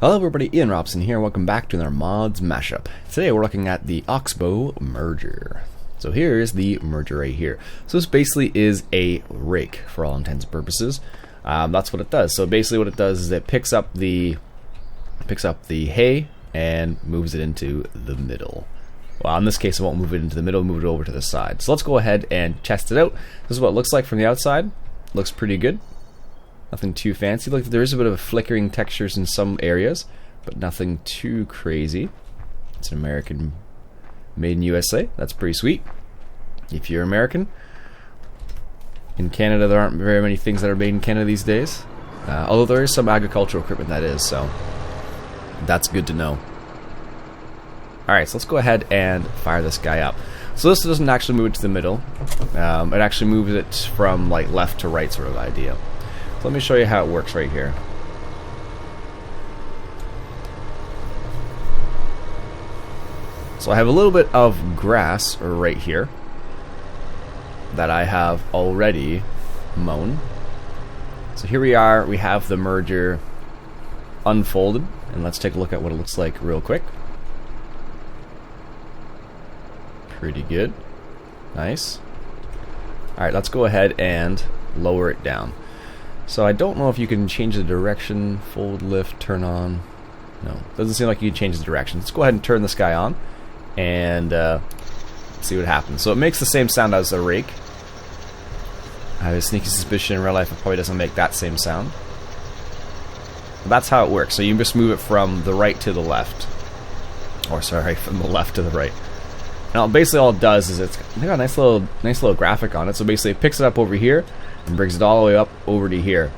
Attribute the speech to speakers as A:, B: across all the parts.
A: Hello everybody, Iain Robson here, welcome back to another mods mashup. Today we're looking at the Oxbo Merger. So here's the merger right here. So this basically is a rake for all intents and purposes. That's what it does. So basically what it does is it picks up the hay and moves it into the middle. Well, in this case it won't move it into the middle, move it over to the side. So let's go ahead and test it out. This is what it looks like from the outside. Looks pretty good. Nothing too fancy. Look, there is a bit of flickering textures in some areas, but nothing too crazy. It's an American made in USA. That's pretty sweet. If you're American. In Canada, there aren't very many things that are made in Canada these days. Although there is some agricultural equipment that is, so that's good to know. Alright, so let's go ahead and fire this guy up. So this doesn't actually move it to the middle. It actually moves it from like left to right sort of idea. So let me show you how it works right here. So I have a little bit of grass right here that I have already mown. So here we are, we have the merger unfolded, and let's take a look at what it looks like real quick. Pretty good. Nice. Alright, let's go ahead and lower it down. So I don't know if you can change the direction, fold, lift, turn on. No, doesn't seem like you can change the direction. Let's go ahead and turn this guy on and see what happens. So it makes the same sound as the rake. I have a sneaky suspicion in real life it probably doesn't make that same sound. But that's how it works. So you just move it from the right to the left. Or sorry, from the left to the right. Now basically all it does is it's got a nice little graphic on it. So basically it picks it up over here and brings it all the way up over to here.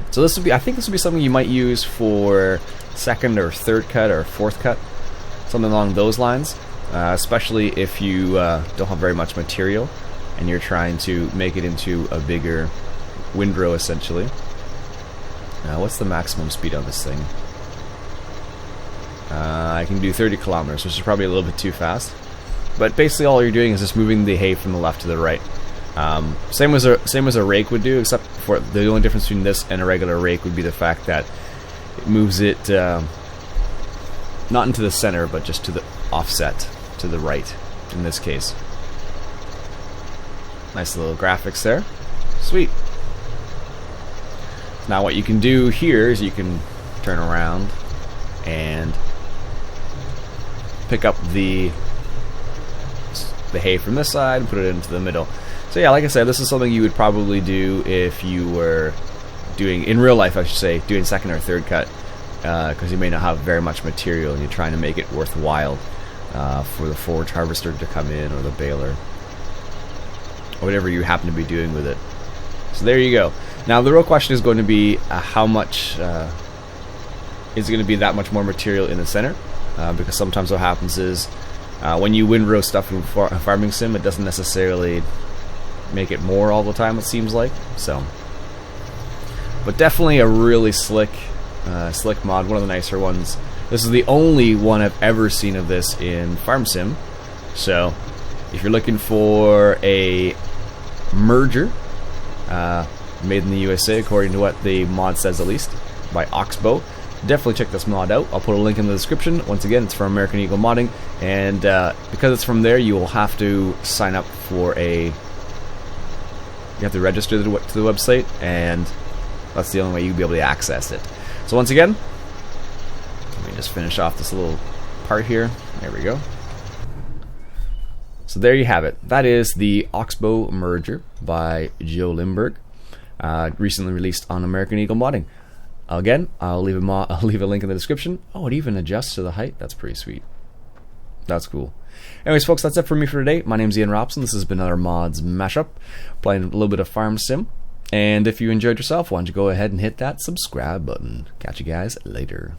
A: So this would be, I think this would be something you might use for second or third cut or fourth cut, something along those lines. Especially if you don't have very much material and you're trying to make it into a bigger windrow essentially. What's the maximum speed on this thing? I can do 30 kilometers, which is probably a little bit too fast. But basically all you're doing is just moving the hay from the left to the right. Same as a rake would do, except for the only difference between this and a regular rake would be the fact that it moves it not into the center, but just to the offset, to the right, in this case. Nice little graphics there. Sweet. Now what you can do here is you can turn around and pick up the hay from this side and put it into the middle. So yeah, like I said, this is something you would probably do if you were doing, in real life I should say, doing second or third cut, because you may not have very much material and you're trying to make it worthwhile for the forage harvester to come in, or the baler, or whatever you happen to be doing with it. So there you go. Now the real question is going to be how much is it going to be that much more material in the center, because sometimes what happens is when you windrow stuff in farming sim, it doesn't necessarily make it more all the time, it seems like. So, but definitely a really slick mod, one of the nicer ones. This is the only one I've ever seen of this in farm sim. So if you're looking for a merger made in the USA, according to what the mod says at least, by Oxbo, definitely check this mod out. I'll put a link in the description. Once again, it's from American Eagle Modding, and because it's from there, you will have to sign up for you have to register to the website, and that's the only way you'll be able to access it. So once again, let me just finish off this little part here. There we go. So there you have it. That is the Oxbo Merger by Joe Limburg, recently released on American Eagle Modding. Again, I'll leave a link in the description. Oh, it even adjusts to the height. That's pretty sweet. That's cool. Anyways, folks, that's it for me for today. My name's Iain Robson. This has been another mods mashup, playing a little bit of farm sim. And if you enjoyed yourself, why don't you go ahead and hit that subscribe button. Catch you guys later.